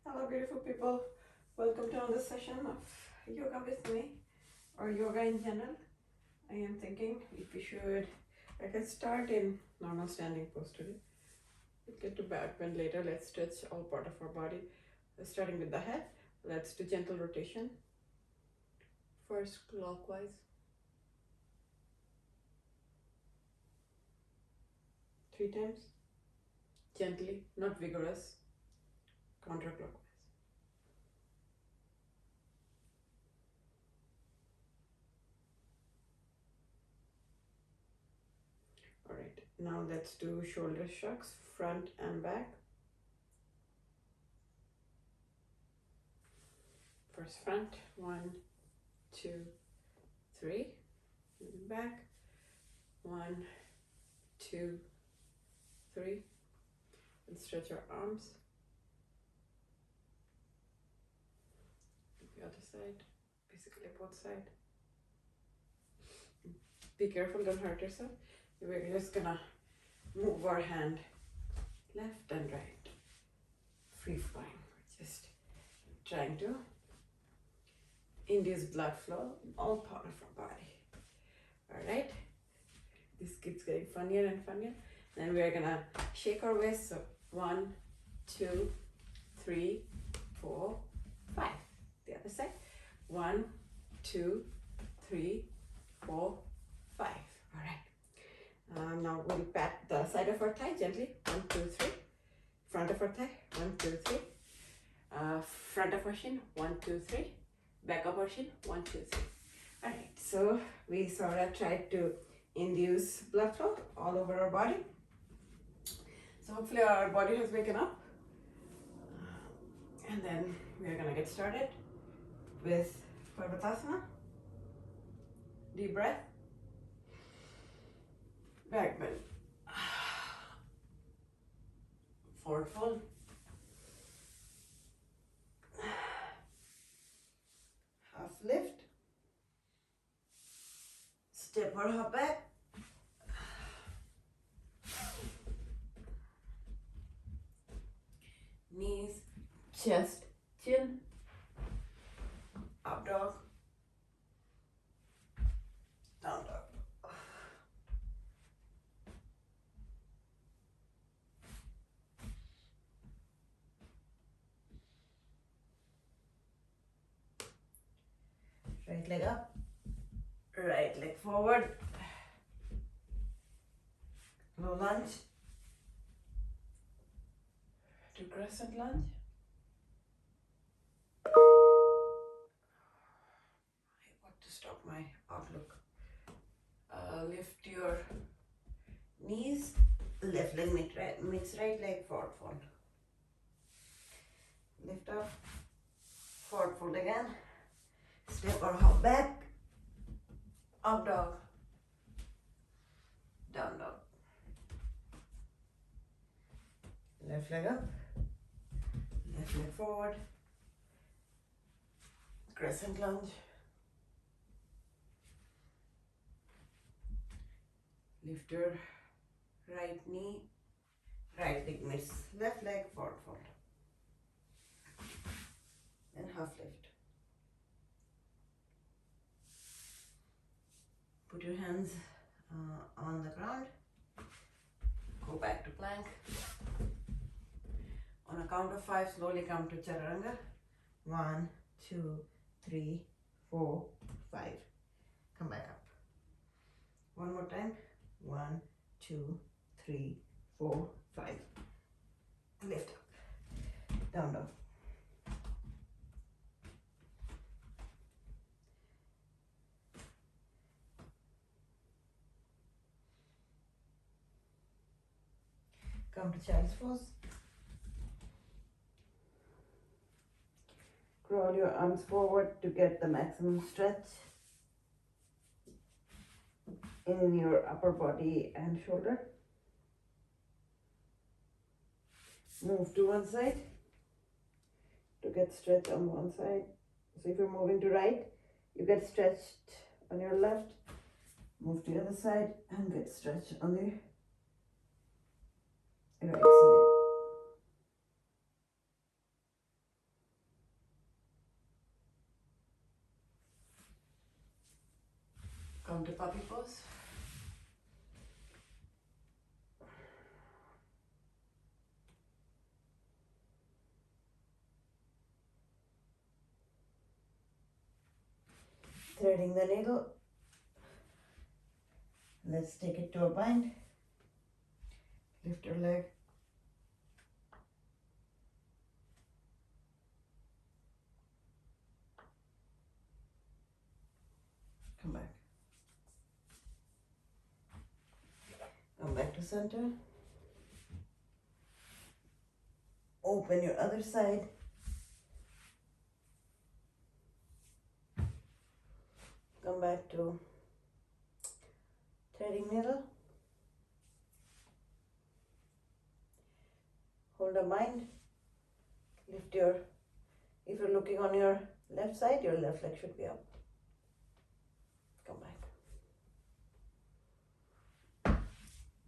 Hello, beautiful people. Welcome to another session of yoga with me or yoga in general. I am thinking if we should, I can start in normal standing pose today. We'll get to back bend later. Let's stretch all part of our body. Starting with the head, let's do gentle rotation. First clockwise. 3 times. Gently, not vigorous. Counterclockwise. Alright, now let's do shoulder shrugs, front and back. First front, 1, 2, 3. Back, 1, 2, 3. And stretch your arms. The other side, basically both sides. Be careful, don't hurt yourself. We're just gonna move our hand left and right. Free flowing. Just trying to induce blood flow in all part of our body. Alright? This keeps getting funnier and funnier. Then we're gonna shake our waist. So 1, 2, 3, 4, 5. The other side. 1, 2, 3, 4, 5. Alright. Now we'll pat the side of our thigh gently. 1, 2, 3. Front of our thigh. 1, 2, 3. Front of our shin. 1, 2, 3. Back of our shin. 1, 2, 3. Alright. So we sort of tried to induce blood flow all over our body. So hopefully our body has waken up. And then we are gonna get started with Parvatasana. Deep breath. Back bend. Forward fold. Half lift. Step or hop back. Knees, chest, chin. Up dog. Down dog. Right leg up. Right leg forward. Low lunge. To crescent lunge. I want to stop my outlook. Lift your knees. Left leg meets right leg, forward fold. Lift up. Forward fold again. Step or hop back. Up dog. Down dog. Left leg up. Left leg forward. Crescent lunge. Lift your right knee. Right leg meets left leg, forward fold. And half lift. Put your hands on the ground. Go back to plank. On a count of 5, slowly come to Chaturanga. 1, 2, 3, 4, 5. Come back up. One more time. 1, 2, 3, 4, 5. Lift up. Down dog. Come to child's pose. Crawl your arms forward to get the maximum stretch in your upper body and shoulder. Move to one side to get stretch on one side. So if you're moving to right, you get stretched on your left. Move to the other side and get stretched on the right side. Come to puppy pose. Threading the needle. Let's take it to a bind. Lift your leg. Come back. Come back to center. Open your other side. Come back to threading needle. Hold a bind. Lift your, if you're looking on your left side, your left leg should be up. Come back.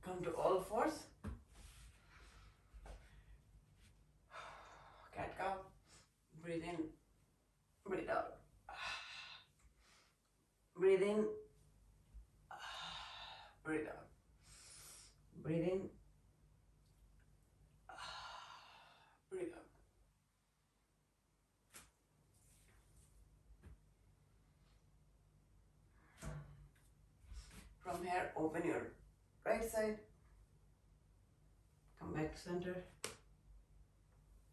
Come to all fours. Cat cow. Breathe in, breathe out. Breathe in, breathe out. Breathe in, breathe out. From here, open your right side. Come back to center.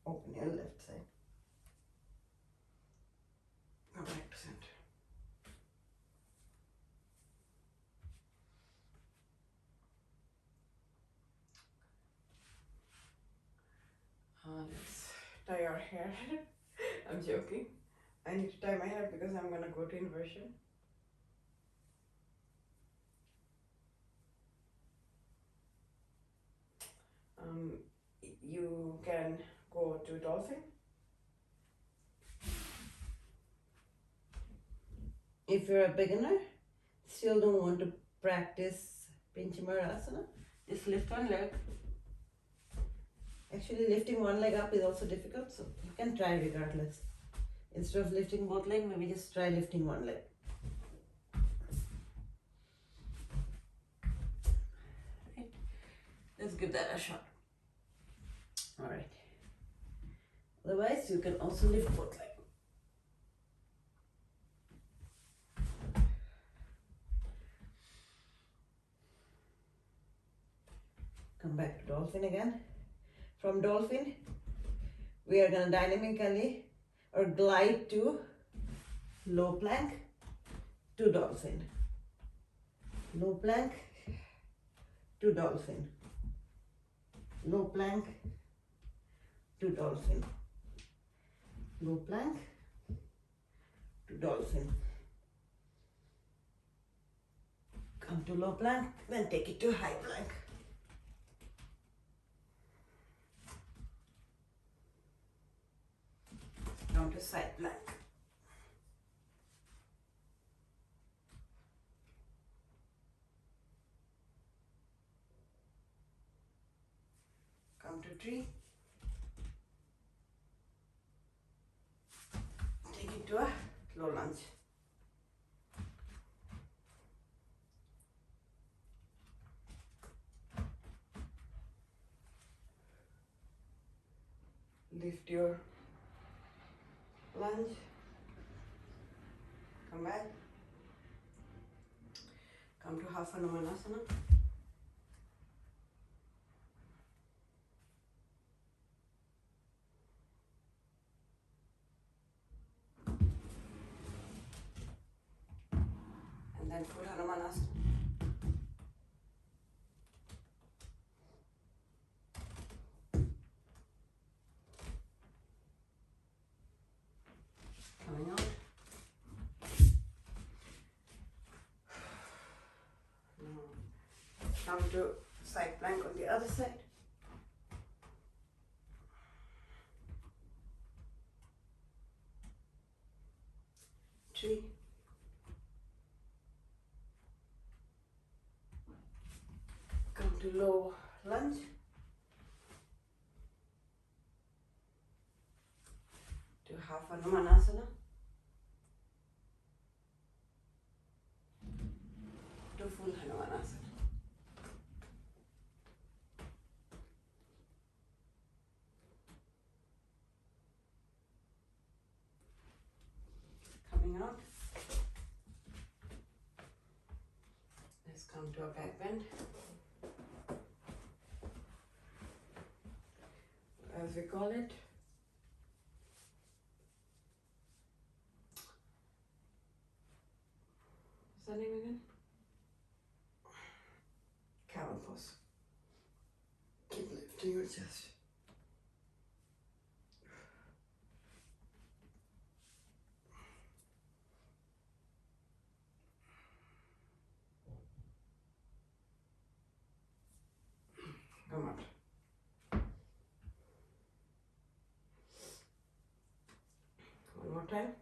Open your left side. Come back to center. Let's tie our hair. I'm joking. I need to tie my hair because I'm gonna go to inversion. You can go to dolphin. If you're a beginner, still don't want to practice Pinchamarasana, just lift one leg. Actually, lifting one leg up is also difficult, so you can try regardless. Instead of lifting both legs, maybe just try lifting one leg. Right. Let's give that a shot. Alright. Otherwise, you can also lift both legs. Come back to dolphin again. From dolphin, we are going to dynamically or glide to low plank to dolphin. Low plank to dolphin. Low plank to dolphin. Low plank to dolphin. Come to low plank, then take it to high plank. Down to side plank. Come to tree. Take it to a low lunge. Lift your lunge, come back, come to half Hanumanasana. And then full Hanumanasana. Coming out. Now come to side plank on the other side. Tree. Come to low lunge. To half Hanumanasana. come to a back bend. As we call it. What's that name again? Camel pose. Keep lifting your chest. Come on. One more time.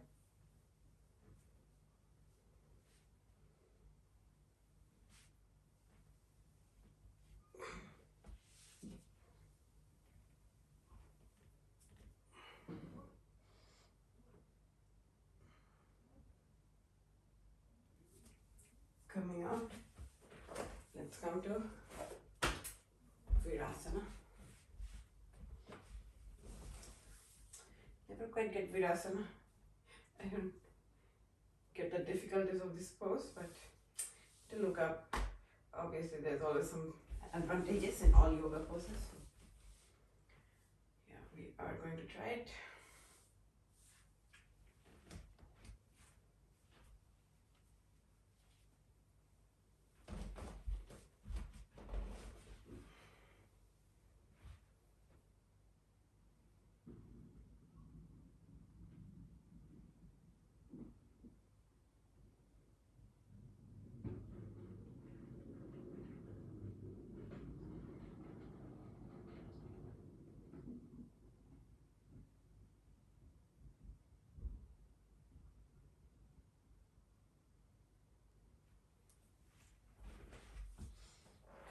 Coming out. Let's come to Virasana. Never quite get Virasana. I don't get the difficulties of this pose, but to look up, obviously there's always some advantages in all yoga poses. Yeah, we are going to try it.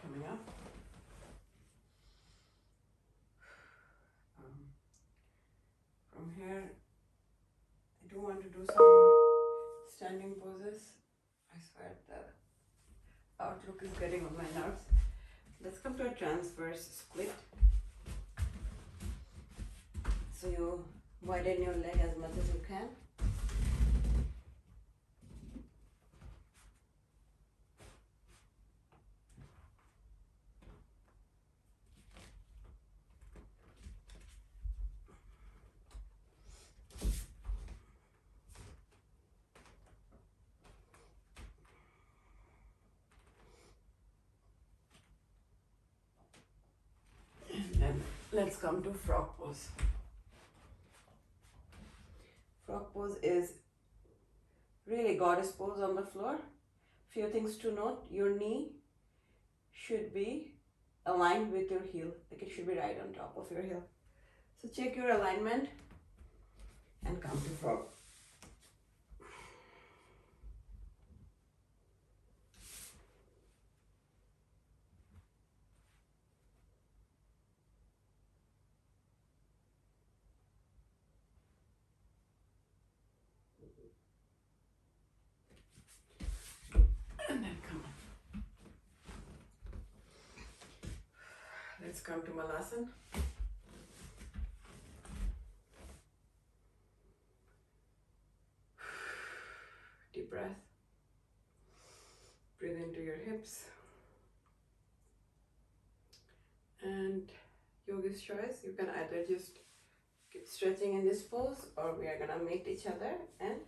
Coming up. From here, I do want to do some more standing poses. I swear the outlook is getting on my nerves. Let's come to a transverse split. So you widen your leg as much as you can. And let's come to frog pose. Frog pose is really goddess pose on the floor. Few things to note: your knee should be aligned with your heel, like it should be right on top of your heel. So check your alignment and come to frog. And then come on. Let's come to Malasana. Deep breath. Breathe into your hips. And yogi's choice, you can either just keep stretching in this pose, or we are gonna meet each other and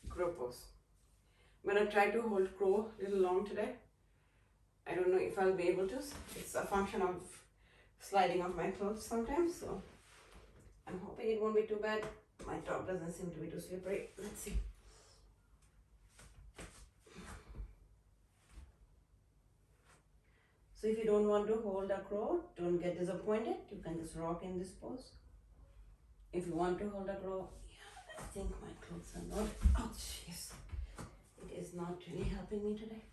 crow pose. I'm gonna try to hold crow a little long today. I don't know if I'll be able to. It's a function of sliding of my clothes sometimes, so I'm hoping it won't be too bad. My top doesn't seem to be too slippery. Let's see. So if you don't want to hold a crow, don't get disappointed. You can just rock in this pose. If you want to hold a crow, yeah, I think my clothes are not, oh jeez. It is not really helping me today.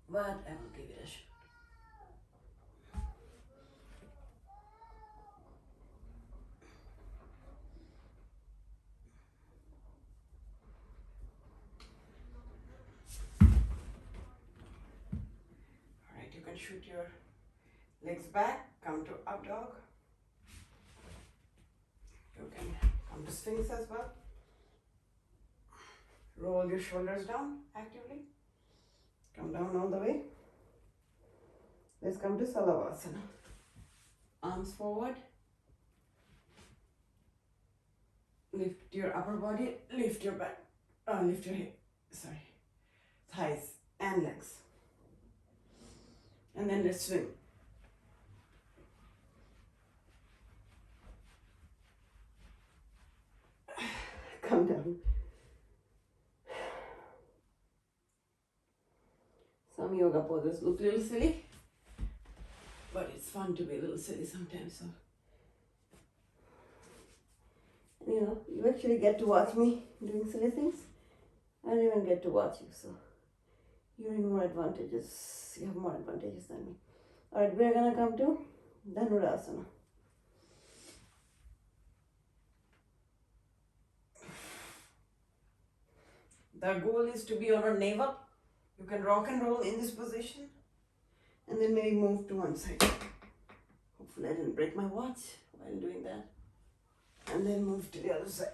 But I will give it a shot. Alright, you can shoot your legs back, come to up dog. You can come to Sphinx as well. Roll your shoulders down actively. Come down all the way. Let's come to Salavasana. Arms forward. Lift your upper body, lift your back, lift your thighs and legs. And then let's swing. Come down. Some yoga poses look a little silly, but it's fun to be a little silly sometimes. So, you know, you actually get to watch me doing silly things. I don't even get to watch you, so you're in more advantages. You have more advantages than me. Alright, we're gonna come to Dhanurasana. The goal is to be on our navel. You can rock and roll in this position and then maybe move to one side. Hopefully I didn't break my watch while doing that. And then move to the other side.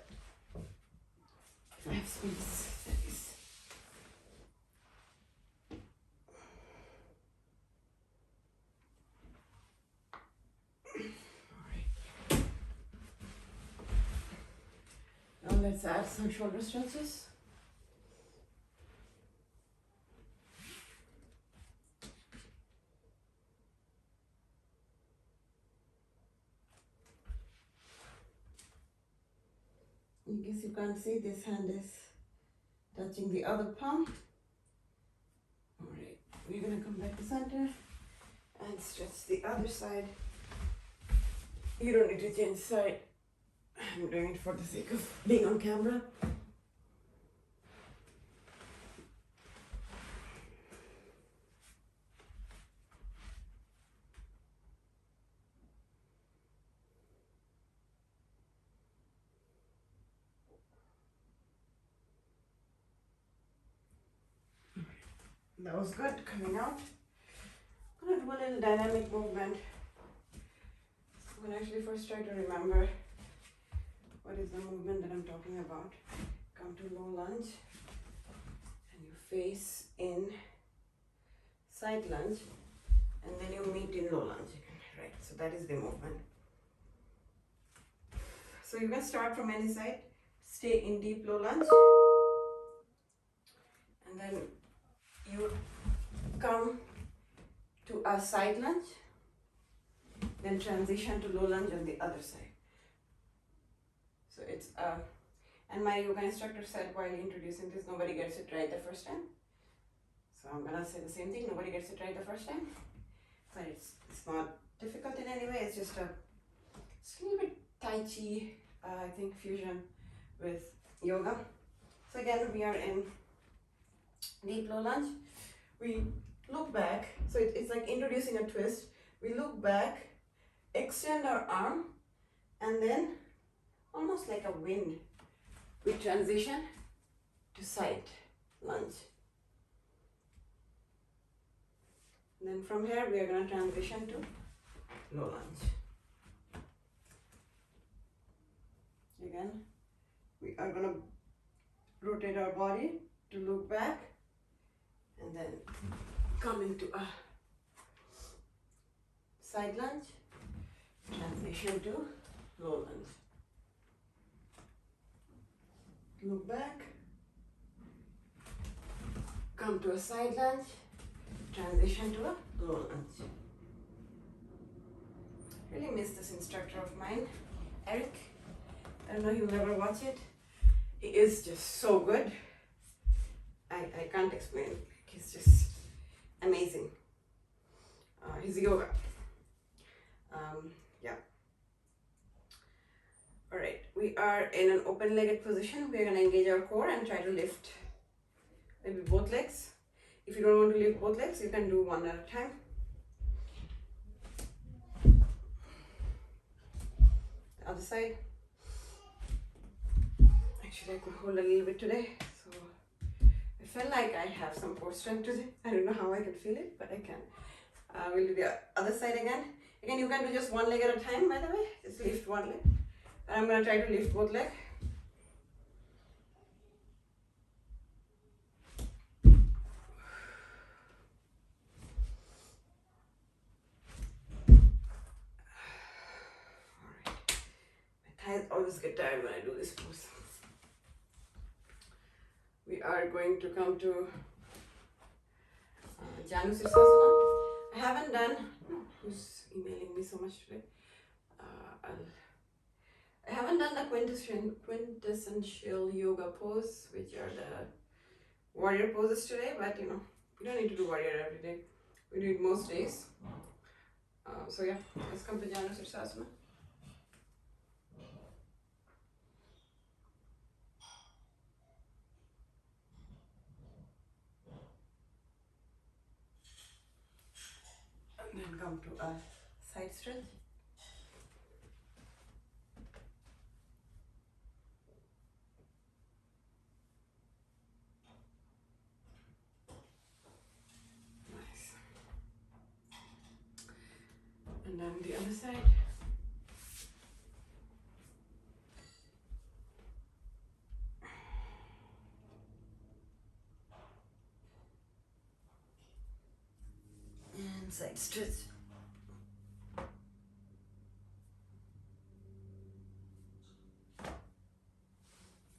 If I have space, that is. Alright. Now let's add some shoulder stretches. In case you can't see, this hand is touching the other palm. Alright, we're gonna come back to center and stretch the other side. You don't need to change side. I'm doing it for the sake of being on camera. That was good coming out. I'm gonna do a little dynamic movement. I'm gonna actually first try to remember what is the movement that I'm talking about. Come to low lunge and you face in side lunge and then you meet in low lunge again. Right, so that is the movement. So you can start from any side, stay in deep low lunge and then you come to a side lunge, then transition to low lunge on the other side. So it's and my yoga instructor said while introducing this, nobody gets it right the first time. So I'm gonna say the same thing, nobody gets it right the first time. But it's not difficult in any way, it's just a little bit Tai Chi, I think fusion with yoga. So again, we are in deep low lunge. We look back, so it's like introducing a twist. We look back, extend our arm, and then almost like a wind, we transition to side lunge. And then from here, we are going to transition to low lunge. Again, we are going to rotate our body to look back and then come into a side lunge, transition to low lunge. Look back, come to a side lunge, transition to a low lunge. Really miss this instructor of mine, Eric. I don't know, you'll never watch it. He is just so good. I can't explain. He's just amazing. His yoga. Yeah. Alright, we are in an open-legged position. We're going to engage our core and try to lift maybe both legs. If you don't want to lift both legs, you can do one at a time. The other side. Actually, I could hold a little bit today. So I felt like I have some core strength today. I don't know how I can feel it, but I can. We'll do the other side again. Again, you can do just one leg at a time, by the way. Just lift one leg. And I'm going to try to lift both legs. always get tired when I do this pose. We are going to come to Janu Sirsasana. I haven't done, who's emailing me so much today? I haven't done the quintessential yoga pose, which are the warrior poses today, but you know, you don't need to do warrior every day. We do it most days. So yeah, let's come to Janu Sirsasana. And then come to a side stretch. Nice. And then the other side. And side stretch.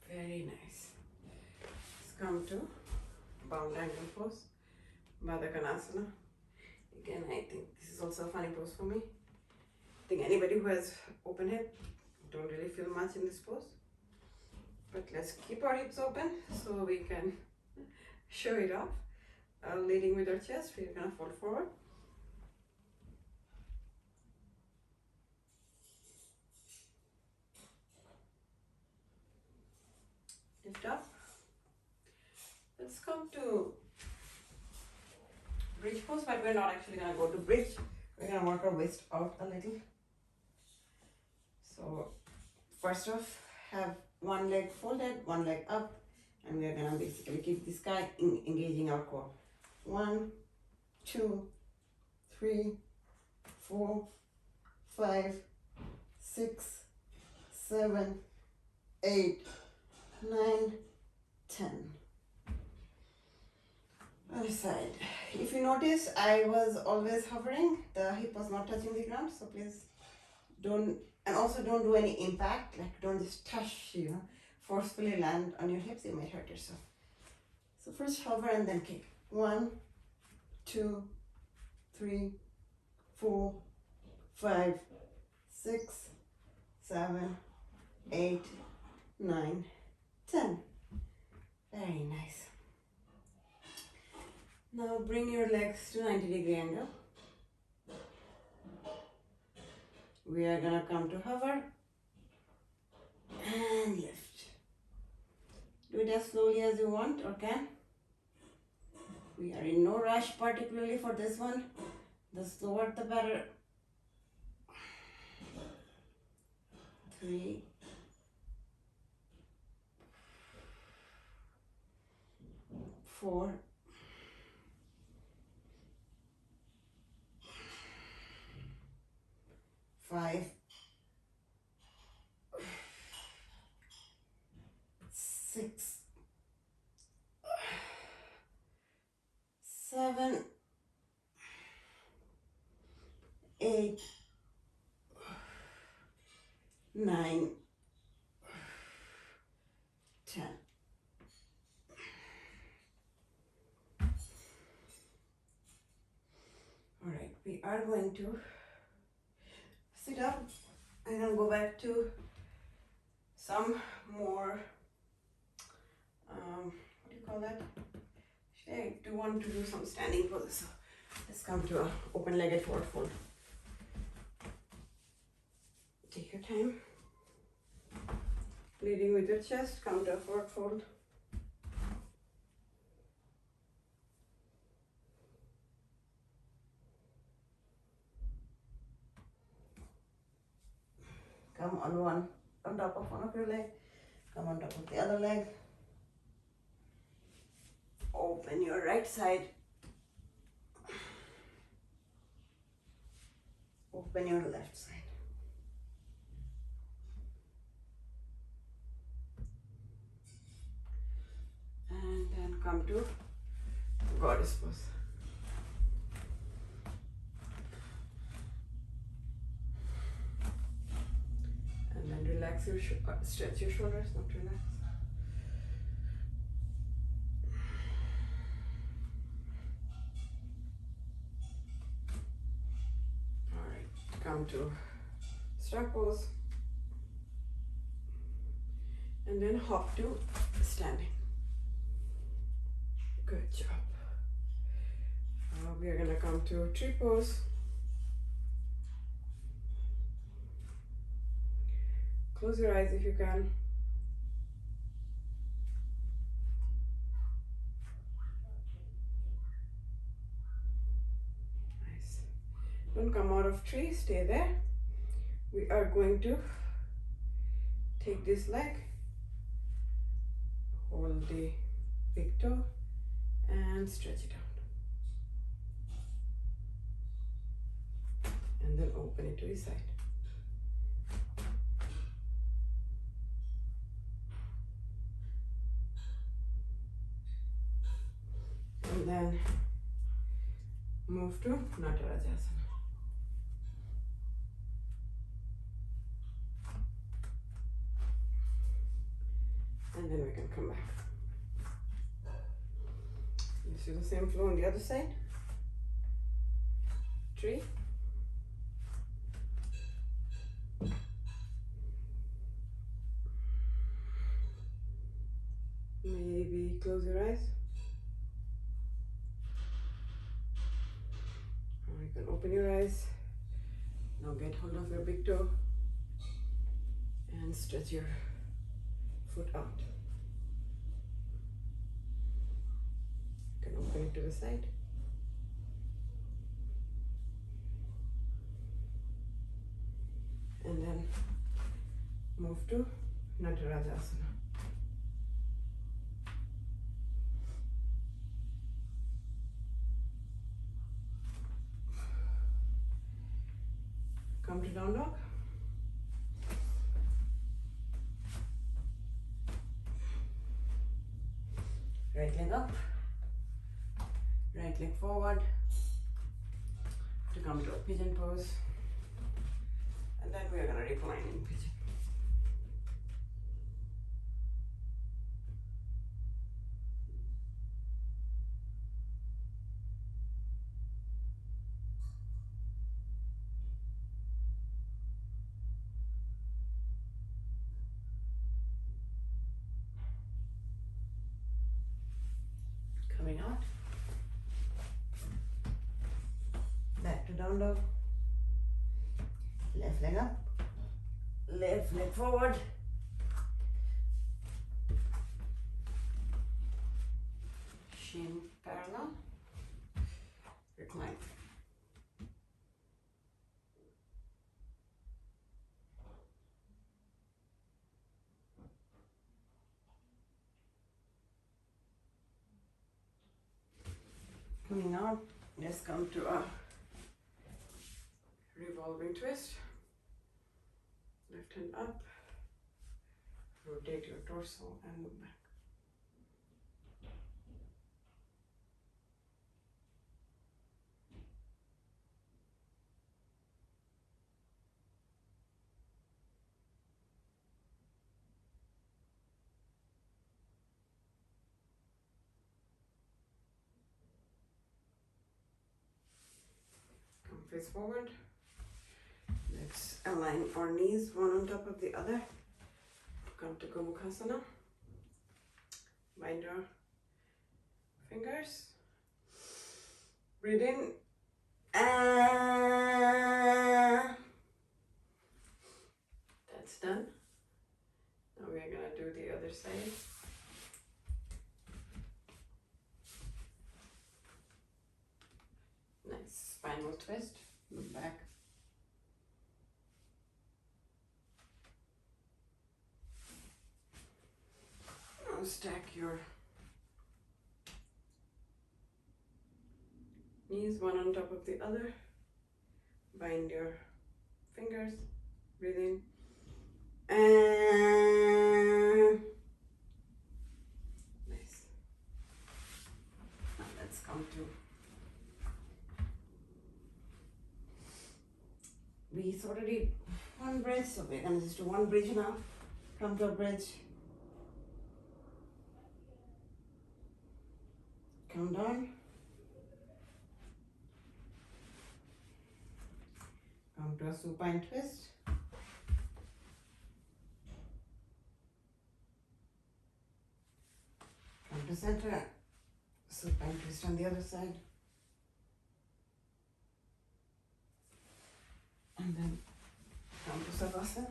Very nice. Let's come to bound angle pose, Baddha Konasana. Again, I think this is also a funny pose for me. I think anybody who has open hip don't really feel much in this pose. But let's keep our hips open so we can show it off. Leading with our chest, we're gonna fold forward. Lift up. Let's come to bridge pose, but we're not actually gonna go to bridge. We're gonna work our waist out a little. So first off, have one leg folded, one leg up, and we're gonna basically keep this guy engaging our core. 1, 2, 3, 4, 5, 6, 7, 8, 9, 10. Other side. If you notice, I was always hovering. The hip was not touching the ground, so please don't, and also don't do any impact. Like don't just touch, you know, forcefully land on your hips. You might hurt yourself. So first hover and then kick. 1, 2, 3, 4, 5, 6, 7, 8, 9, 10. Very nice. Now bring your legs to 90-degree angle. We are gonna come to hover and lift. Do it as slowly as you want or can. We are in no rush, particularly for this one. The slower the better. 3, 4, 5, 6, 7, 8, 9, 10. All right, we are going to sit up and then go back to some more, what do you call that? I do want to do some standing poses. So let's come to a open-legged forward fold. Take your time. Leading with your chest, come to a forward fold. Come on top of one of your legs. Come on top of the other leg. Open your right side. Open your left side. And then come to goddess pose. And then relax relax your stretch your shoulders, not relax. All right, come to start pose, and then hop to standing. Good job. We are gonna come to tree pose. Close your eyes if you can. Nice. Don't come out of tree, stay there. We are going to take this leg, hold the big toe, and stretch it out. And then open it to the side. And then move to Natarajasana. And then we can come back. Let's do the same flow on the other side. Tree. Maybe close your eyes. Or you can open your eyes. Now get hold of your big toe and stretch your foot out. You can open it to the side. And then move to Natarajasana. Come to down dog. Right leg up, right leg forward to come to a pigeon pose, and then we are going to recline in pigeon. Coming out, back to down dog, left leg up, left leg forward, shin parallel, recline. Coming out, let's come to a revolving twist. Left hand up, rotate your torso and move back. Face forward. Let's align our knees one on top of the other. Come to Gomukhasana. Bind your fingers. Breathe in. That's done. Now we are gonna do the other side. Nice spinal twist. Move back. Now stack your knees one on top of the other. Bind your fingers. Breathe in. And nice. Now let's come to we sort of did one breath bridge, so we're gonna just do one bridge now. Come to a bridge. Come down. Come to a supine twist. Come to center. Supine twist on the other side. And then come to Savasana.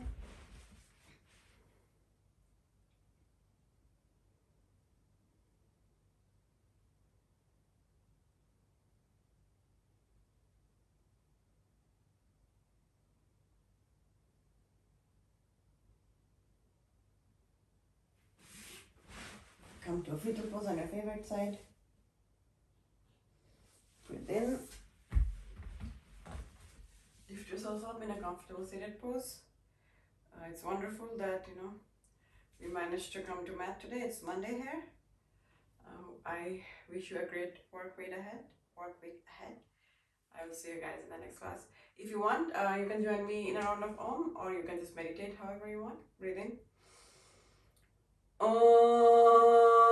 Come to a fetal pose on your favorite side. Breathe in. Lift yourself up in a comfortable seated pose. It's wonderful that, we managed to come to mat today. It's Monday here. I wish you a great work week ahead. I will see you guys in the next class. If you want, you can join me in a round of Om, or you can just meditate however you want. Breathe in. Om.